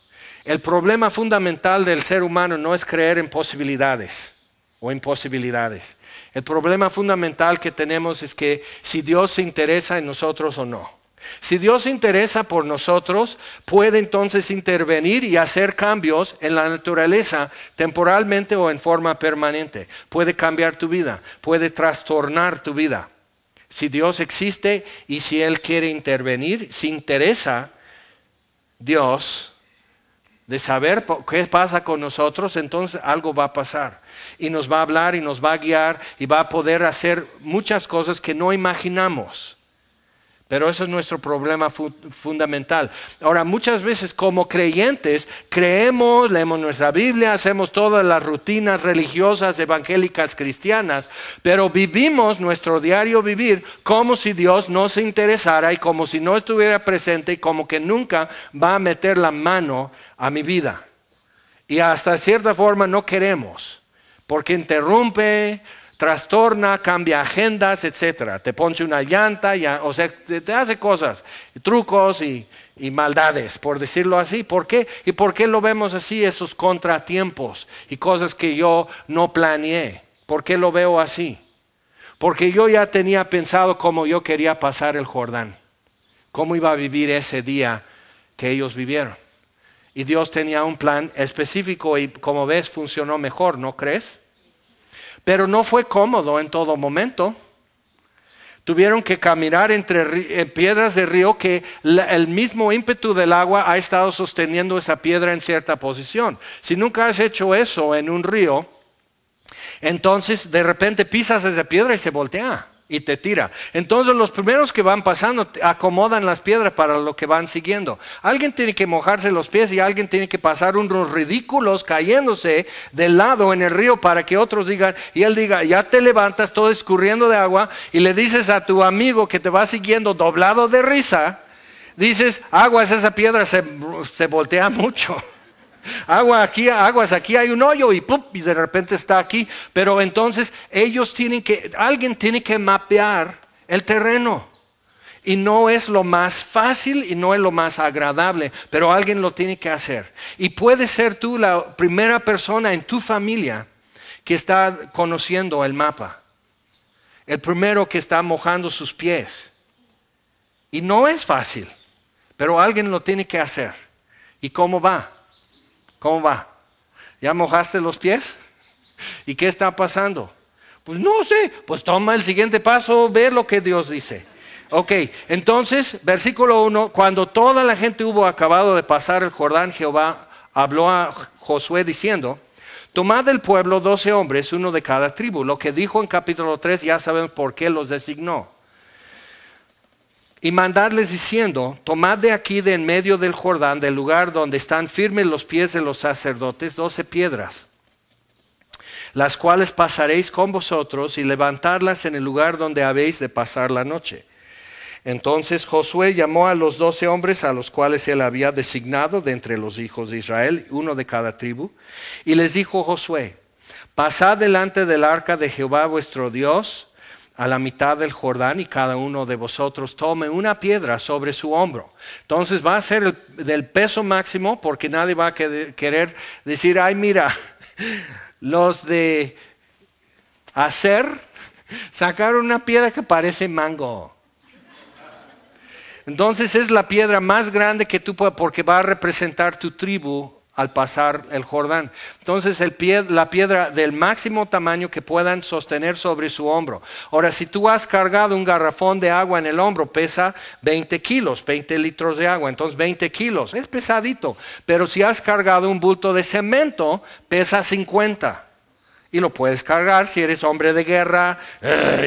El problema fundamental del ser humano no es creer en posibilidades o imposibilidades. El problema fundamental que tenemos es que si Dios se interesa en nosotros o no. Si Dios se interesa por nosotros, puede entonces intervenir y hacer cambios en la naturaleza temporalmente o en forma permanente. Puede cambiar tu vida, puede trastornar tu vida. Si Dios existe y si Él quiere intervenir, si interesa Dios de saber qué pasa con nosotros, entonces algo va a pasar. Y nos va a hablar y nos va a guiar y va a poder hacer muchas cosas que no imaginamos. Pero ese es nuestro problema fundamental. Ahora, muchas veces como creyentes creemos, leemos nuestra Biblia, hacemos todas las rutinas religiosas, evangélicas, cristianas, pero vivimos nuestro diario vivir como si Dios no se interesara y como si no estuviera presente y como que nunca va a meter la mano a mi vida. Y hasta cierta forma no queremos, porque interrumpe, trastorna, cambia agendas, etcétera. Te ponche una llanta, o sea, te hace cosas, trucos y maldades, por decirlo así. ¿Por qué? ¿Y por qué lo vemos así, esos contratiempos y cosas que yo no planeé? ¿Por qué lo veo así? Porque yo ya tenía pensado cómo yo quería pasar el Jordán, cómo iba a vivir ese día que ellos vivieron. Y Dios tenía un plan específico y como ves funcionó mejor, ¿no crees? Pero no fue cómodo en todo momento. Tuvieron que caminar entre piedras de río que el mismo ímpetu del agua ha estado sosteniendo esa piedra en cierta posición. Si nunca has hecho eso en un río, entonces de repente pisas esa piedra y se voltea y te tira. Entonces los primeros que van pasando acomodan las piedras para lo que van siguiendo. Alguien tiene que mojarse los pies y alguien tiene que pasar unos ridículos cayéndose del lado en el río para que otros digan, y él diga, ya te levantas todo escurriendo de agua y le dices a tu amigo que te va siguiendo doblado de risa, dices, aguas, esa piedra se voltea mucho. Aguas, aquí hay un hoyo y ¡pum! Y de repente está aquí. Pero entonces alguien tiene que mapear el terreno. Y no es lo más fácil y no es lo más agradable, pero alguien lo tiene que hacer. Y puedes ser tú la primera persona en tu familia que está conociendo el mapa. El primero que está mojando sus pies. Y no es fácil, pero alguien lo tiene que hacer. ¿Y cómo va? ¿Cómo va? ¿Ya mojaste los pies? ¿Y qué está pasando? Pues no sé, pues toma el siguiente paso, ve lo que Dios dice. Ok, entonces, versículo 1, cuando toda la gente hubo acabado de pasar el Jordán, Jehová habló a Josué diciendo, tomad del pueblo 12 hombres, uno de cada tribu. Lo que dijo en capítulo 3, ya sabemos por qué los designó. Y mandadles diciendo, tomad de aquí de en medio del Jordán, del lugar donde están firmes los pies de los sacerdotes, 12 piedras, las cuales pasaréis con vosotros y levantadlas en el lugar donde habéis de pasar la noche. Entonces Josué llamó a los 12 hombres a los cuales él había designado de entre los hijos de Israel, uno de cada tribu, y les dijo Josué, pasad delante del arca de Jehová vuestro Dios a la mitad del Jordán y cada uno de vosotros tome una piedra sobre su hombro. Entonces va a ser del peso máximo porque nadie va a querer decir, ay mira, los de Aser sacaron una piedra que parece mango. Entonces es la piedra más grande que tú puedas, porque va a representar tu tribu al pasar el Jordán. Entonces la piedra del máximo tamaño que puedan sostener sobre su hombro. Ahora, si tú has cargado un garrafón de agua en el hombro, pesa 20 kilos, 20 litros de agua. Entonces 20 kilos, es pesadito. Pero si has cargado un bulto de cemento, pesa 50. Y lo puedes cargar si eres hombre de guerra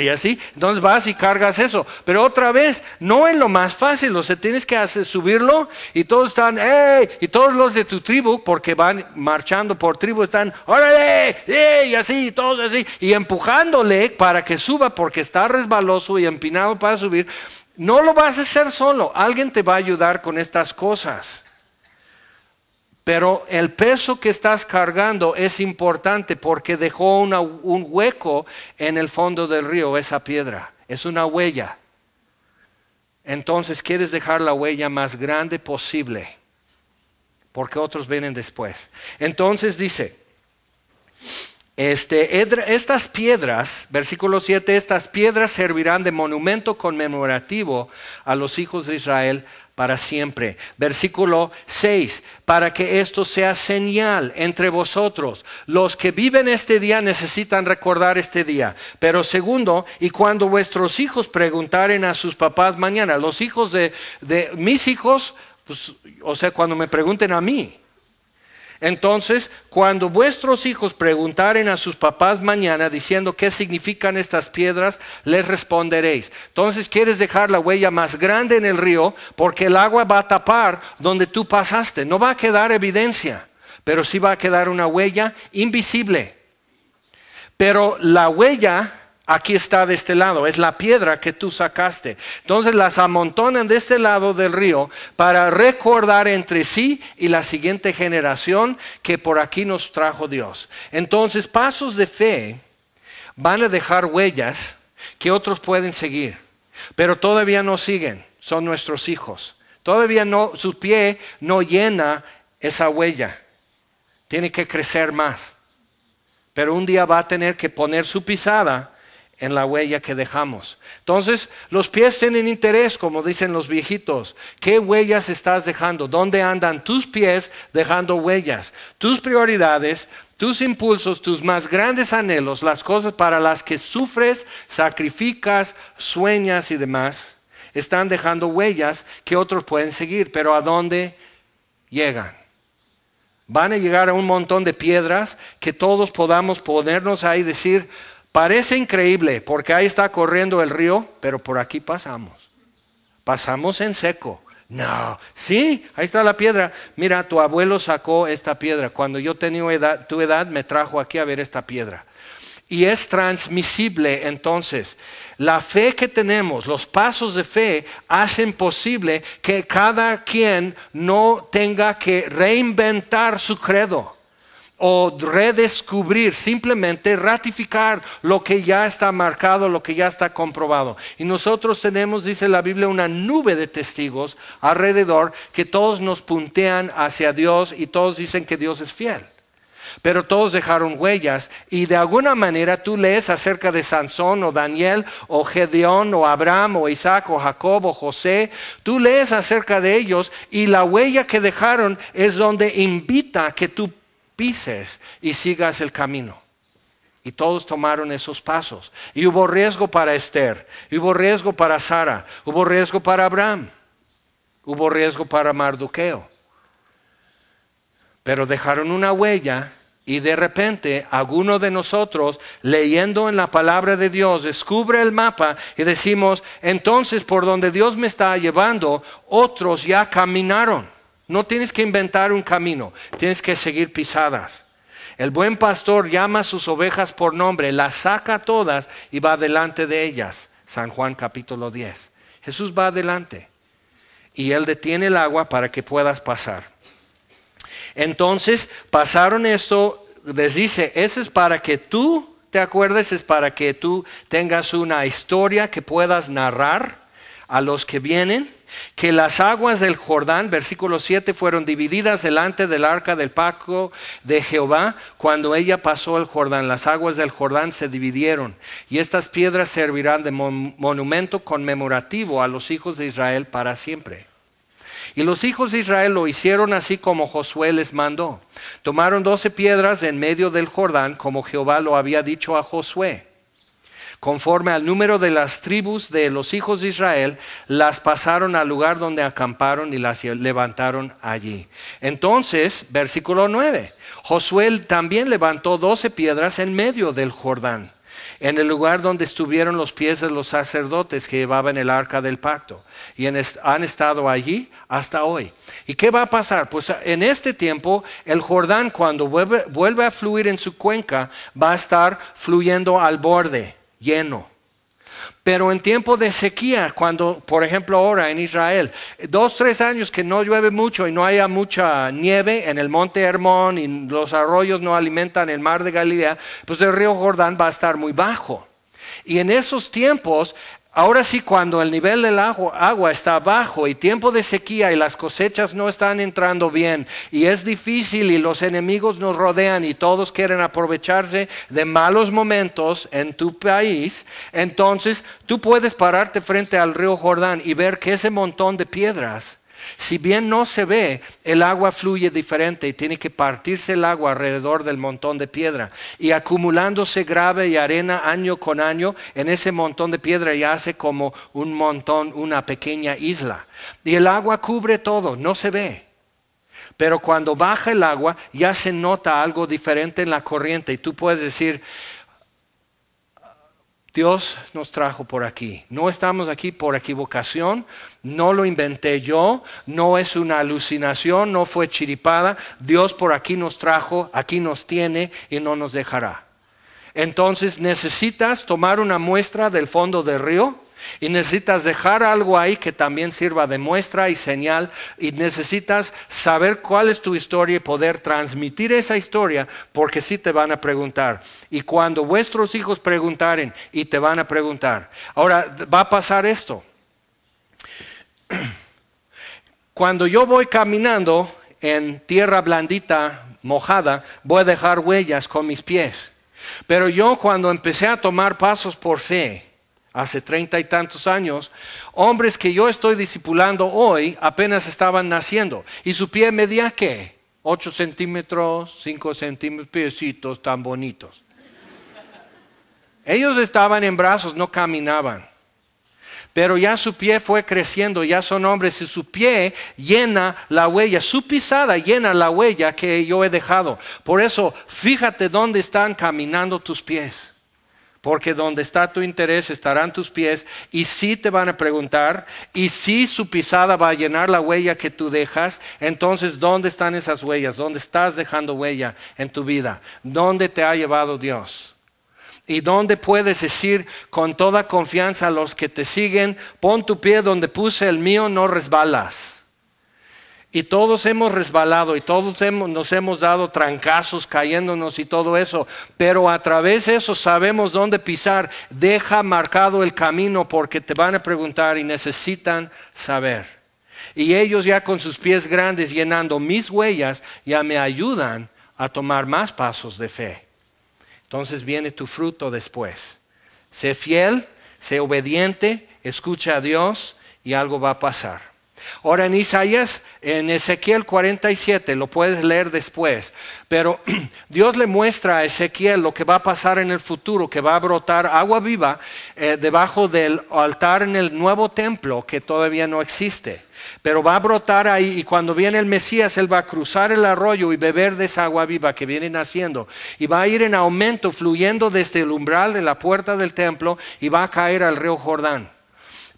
y así. Entonces vas y cargas eso. Pero otra vez, no es lo más fácil. O sea, tienes que subirlo y todos están, ¡ey! Y todos los de tu tribu, porque van marchando por tribu, están, ¡órale! ¡Ey! Y así, todos así. Y empujándole para que suba porque está resbaloso y empinado para subir. No lo vas a hacer solo. Alguien te va a ayudar con estas cosas. Pero el peso que estás cargando es importante porque dejó un hueco en el fondo del río, esa piedra. Es una huella. Entonces quieres dejar la huella más grande posible, porque otros vienen después. Entonces dice, estas piedras, versículo 7, estas piedras servirán de monumento conmemorativo a los hijos de Israel para siempre. Versículo 6, para que esto sea señal entre vosotros. Los que viven este día necesitan recordar este día. Pero segundo, y cuando vuestros hijos preguntaren a sus papás mañana, los hijos de mis hijos, pues, o sea, cuando me pregunten a mí. Entonces, cuando vuestros hijos preguntaren a sus papás mañana diciendo qué significan estas piedras, les responderéis. Entonces, quieres dejar la huella más grande en el río porque el agua va a tapar donde tú pasaste. No va a quedar evidencia, pero sí va a quedar una huella invisible. Pero la huella aquí está de este lado, es la piedra que tú sacaste. Entonces las amontonan de este lado del río para recordar entre sí y la siguiente generación que por aquí nos trajo Dios. Entonces pasos de fe van a dejar huellas que otros pueden seguir, pero todavía no siguen, son nuestros hijos. Todavía no, su pie no llena esa huella, tiene que crecer más. Pero un día va a tener que poner su pisada en la huella que dejamos. Entonces, los pies tienen interés, como dicen los viejitos. ¿Qué huellas estás dejando? ¿Dónde andan tus pies dejando huellas? Tus prioridades, tus impulsos, tus más grandes anhelos, las cosas para las que sufres, sacrificas, sueñas y demás, están dejando huellas que otros pueden seguir. Pero ¿a dónde llegan? Van a llegar a un montón de piedras que todos podamos ponernos ahí y decir, parece increíble porque ahí está corriendo el río, pero por aquí pasamos. Pasamos en seco. No, sí, ahí está la piedra. Mira, tu abuelo sacó esta piedra. Cuando yo tenía tu edad, me trajo aquí a ver esta piedra. y es transmisible. Entonces, la fe que tenemos, los pasos de fe hacen posible que cada quien no tenga que reinventar su credo o redescubrir, simplemente ratificar lo que ya está marcado, lo que ya está comprobado. Y nosotros tenemos, dice la Biblia, una nube de testigos alrededor que todos nos puntean hacia Dios y todos dicen que Dios es fiel. Pero todos dejaron huellas y de alguna manera tú lees acerca de Sansón o Daniel o Gedeón o Abraham o Isaac o Jacob o José. Tú lees acerca de ellos y la huella que dejaron es donde invita a que tú pises y sigas el camino. Y todos tomaron esos pasos. Y hubo riesgo para Esther, hubo riesgo para Sara, hubo riesgo para Abraham, hubo riesgo para Mardoqueo. Pero dejaron una huella y de repente alguno de nosotros leyendo en la palabra de Dios descubre el mapa y decimos, entonces por donde Dios me está llevando, otros ya caminaron. No tienes que inventar un camino, tienes que seguir pisadas. El buen pastor llama a sus ovejas por nombre, las saca todas y va delante de ellas. San Juan capítulo 10. Jesús va adelante y Él detiene el agua para que puedas pasar. Entonces pasaron esto, les dice, eso es para que tú te acuerdes, es para que tú tengas una historia que puedas narrar a los que vienen, que las aguas del Jordán, versículo 7, fueron divididas delante del arca del pacto de Jehová. Cuando ella pasó el Jordán, las aguas del Jordán se dividieron y estas piedras servirán de monumento conmemorativo a los hijos de Israel para siempre. Y los hijos de Israel lo hicieron así como Josué les mandó. Tomaron 12 piedras en medio del Jordán, como Jehová lo había dicho a Josué. Conforme al número de las tribus de los hijos de Israel, las pasaron al lugar donde acamparon y las levantaron allí. Entonces, versículo 9, Josué también levantó 12 piedras en medio del Jordán, en el lugar donde estuvieron los pies de los sacerdotes que llevaban el arca del pacto. Y han estado allí hasta hoy. ¿Y qué va a pasar? Pues en este tiempo el Jordán, cuando vuelve a fluir en su cuenca, va a estar fluyendo al borde, lleno. Pero en tiempo de sequía, cuando por ejemplo ahora en Israel, 2-3 años que no llueve mucho y no haya mucha nieve en el monte Hermón y los arroyos no alimentan el mar de Galilea, pues el río Jordán va a estar muy bajo. Y en esos tiempos, ahora sí, cuando el nivel del agua está bajo y tiempo de sequía y las cosechas no están entrando bien y es difícil y los enemigos nos rodean y todos quieren aprovecharse de malos momentos en tu país, entonces tú puedes pararte frente al río Jordán y ver que ese montón de piedras, si bien no se ve, el agua fluye diferente y tiene que partirse el agua alrededor del montón de piedra. Y acumulándose grave y arena año con año, en ese montón de piedra ya hace como un montón, una pequeña isla. Y el agua cubre todo, no se ve. Pero cuando baja el agua ya se nota algo diferente en la corriente y tú puedes decir, Dios nos trajo por aquí. No estamos aquí por equivocación, no lo inventé yo, no es una alucinación, no fue chiripada. Dios por aquí nos trajo, aquí nos tiene y no nos dejará. Entonces necesitas tomar una muestra del fondo del río y necesitas dejar algo ahí que también sirva de muestra y señal y necesitas saber cuál es tu historia y poder transmitir esa historia porque sí te van a preguntar. Y cuando vuestros hijos preguntaren y te van a preguntar, ahora va a pasar esto. Cuando yo voy caminando en tierra blandita, mojada, voy a dejar huellas con mis pies. Pero yo cuando empecé a tomar pasos por fe, hace 30 y tantos años, hombres que yo estoy discipulando hoy apenas estaban naciendo. ¿Y su pie medía qué? 8 centímetros, 5 centímetros, piecitos tan bonitos. Ellos estaban en brazos, no caminaban. Pero ya su pie fue creciendo, ya son hombres y su pie llena la huella, su pisada llena la huella que yo he dejado. Por eso, fíjate dónde están caminando tus pies. Porque donde está tu interés estarán tus pies y sí te van a preguntar y sí su pisada va a llenar la huella que tú dejas. Entonces, ¿dónde están esas huellas? ¿Dónde estás dejando huella en tu vida? ¿Dónde te ha llevado Dios? Y donde puedes decir con toda confianza a los que te siguen, pon tu pie donde puse el mío, no resbalas. Y todos hemos resbalado y todos nos hemos dado trancazos cayéndonos y todo eso. Pero a través de eso sabemos dónde pisar. Deja marcado el camino porque te van a preguntar y necesitan saber. Y ellos ya con sus pies grandes llenando mis huellas ya me ayudan a tomar más pasos de fe. Entonces viene tu fruto después. Sé fiel, sé obediente, escucha a Dios y algo va a pasar. Ahora en Isaías, en Ezequiel 47, lo puedes leer después, pero Dios le muestra a Ezequiel lo que va a pasar en el futuro, que va a brotar agua viva debajo del altar en el nuevo templo que todavía no existe. Pero va a brotar ahí y cuando viene el Mesías, Él va a cruzar el arroyo y beber de esa agua viva que viene naciendo. Y va a ir en aumento, fluyendo desde el umbral de la puerta del templo y va a caer al río Jordán.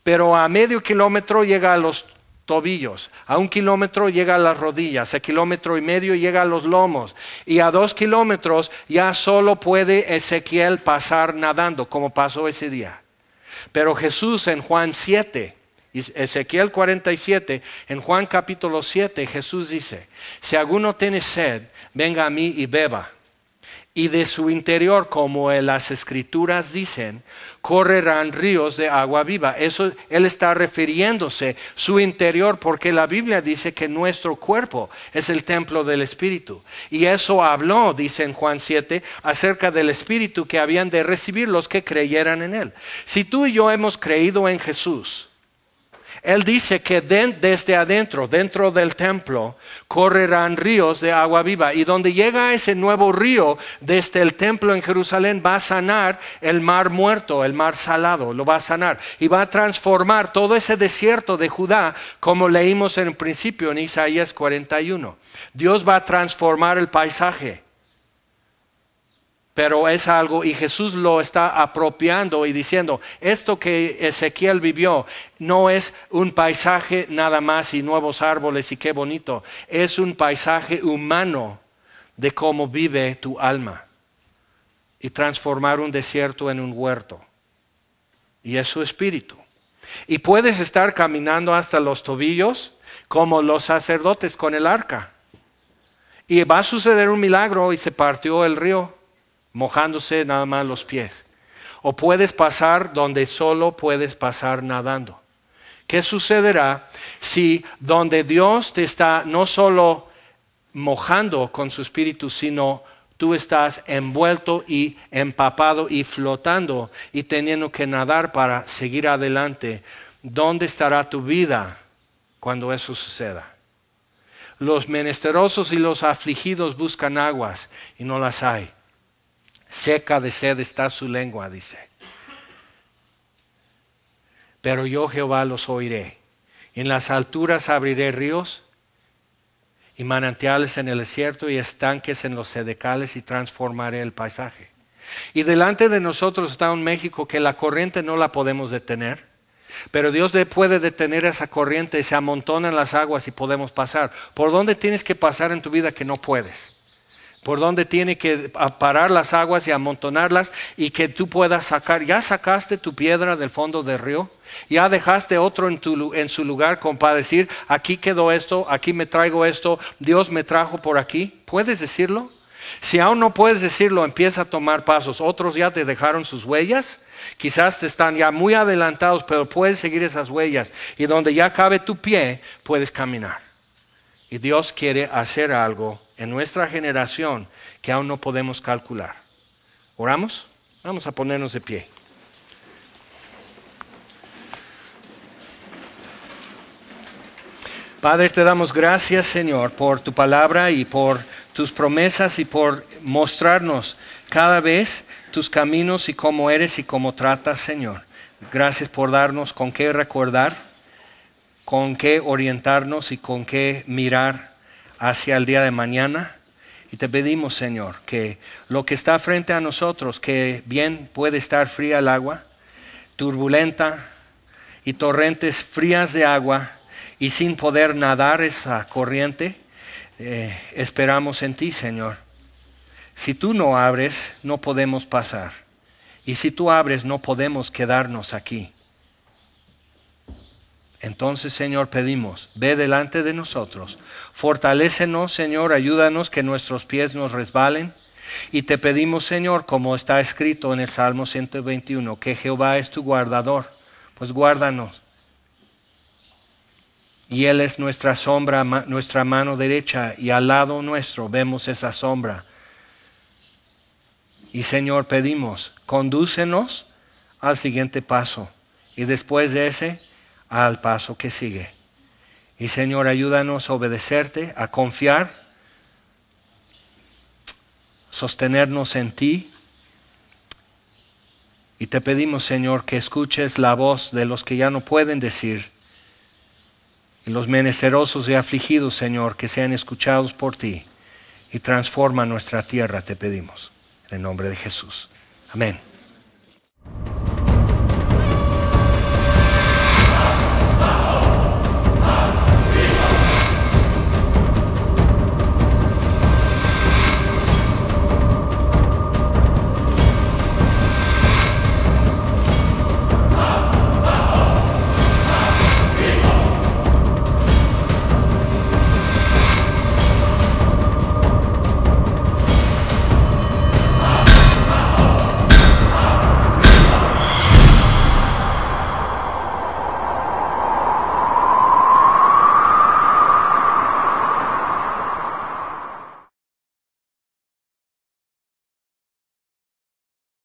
Pero a medio kilómetro llega a los tobillos, a 1 kilómetro llega a las rodillas, a 1,5 kilómetros llega a los lomos. Y a 2 kilómetros ya solo puede Ezequiel pasar nadando, como pasó ese día. Pero Jesús en Juan 7... Ezequiel 47, en Juan capítulo 7, Jesús dice, si alguno tiene sed, venga a mí y beba. Y de su interior, como en las escrituras dicen, correrán ríos de agua viva. Eso Él está refiriéndose su interior, porque la Biblia dice que nuestro cuerpo es el templo del Espíritu. Y eso habló, dice en Juan 7, acerca del Espíritu que habían de recibir los que creyeran en Él. Si tú y yo hemos creído en Jesús, Él dice que desde adentro, dentro del templo, correrán ríos de agua viva. Y donde llega ese nuevo río, desde el templo en Jerusalén, va a sanar el mar muerto, el mar salado, lo va a sanar. Y va a transformar todo ese desierto de Judá, como leímos en el principio en Isaías 41. Dios va a transformar el paisaje. Pero es algo, y Jesús lo está apropiando y diciendo, esto que Ezequiel vivió no es un paisaje nada más y nuevos árboles y qué bonito. Es un paisaje humano de cómo vive tu alma. Y transformar un desierto en un huerto. Y es su espíritu. Y puedes estar caminando hasta los tobillos como los sacerdotes con el arca. Y va a suceder un milagro y se partió el río, mojándose nada más los pies. O puedes pasar donde solo puedes pasar nadando. ¿Qué sucederá si donde Dios te está no solo mojando con su espíritu, sino tú estás envuelto y empapado y flotando y teniendo que nadar para seguir adelante? ¿Dónde estará tu vida cuando eso suceda? Los menesterosos y los afligidos buscan aguas y no las hay. Seca de sed está su lengua, dice. Pero yo Jehová los oiré. En las alturas abriré ríos y manantiales en el desierto y estanques en los sedecales y transformaré el paisaje. Y delante de nosotros está un México que la corriente no la podemos detener. Pero Dios puede detener esa corriente y se amontonan las aguas y podemos pasar. ¿Por dónde tienes que pasar en tu vida que no puedes? ¿Por dónde tiene que parar las aguas y amontonarlas y que tú puedas sacar? ¿Ya sacaste tu piedra del fondo del río? ¿Ya dejaste otro en su lugar como para decir, aquí quedó esto, aquí me traigo esto, Dios me trajo por aquí? ¿Puedes decirlo? Si aún no puedes decirlo, empieza a tomar pasos. Otros ya te dejaron sus huellas. Quizás te están ya muy adelantados, pero puedes seguir esas huellas. Y donde ya cabe tu pie, puedes caminar. Y Dios quiere hacer algo en nuestra generación que aún no podemos calcular. ¿Oramos? Vamos a ponernos de pie. Padre, te damos gracias, Señor, por tu palabra y por tus promesas y por mostrarnos cada vez tus caminos y cómo eres y cómo tratas, Señor. Gracias por darnos con qué recordar, con qué orientarnos y con qué mirar hacia el día de mañana. Y te pedimos, Señor, que lo que está frente a nosotros, que bien puede estar fría el agua, turbulenta y torrentes frías de agua y sin poder nadar esa corriente, esperamos en ti, Señor. Si tú no abres, no podemos pasar. Y si tú abres, no podemos quedarnos aquí. Entonces, Señor, pedimos, ve delante de nosotros. Fortalécenos, Señor, ayúdanos que nuestros pies nos resbalen. Y te pedimos, Señor, como está escrito en el Salmo 121, que Jehová es tu guardador, pues guárdanos. Y Él es nuestra sombra, nuestra mano derecha, y al lado nuestro vemos esa sombra. Y Señor, pedimos, condúcenos al siguiente paso, y después de ese, al paso que sigue. Y Señor, ayúdanos a obedecerte, a confiar, sostenernos en ti. Y te pedimos, Señor, que escuches la voz de los que ya no pueden decir, y los menesterosos y afligidos, Señor, que sean escuchados por ti, y transforma nuestra tierra, te pedimos. En el nombre de Jesús. Amén.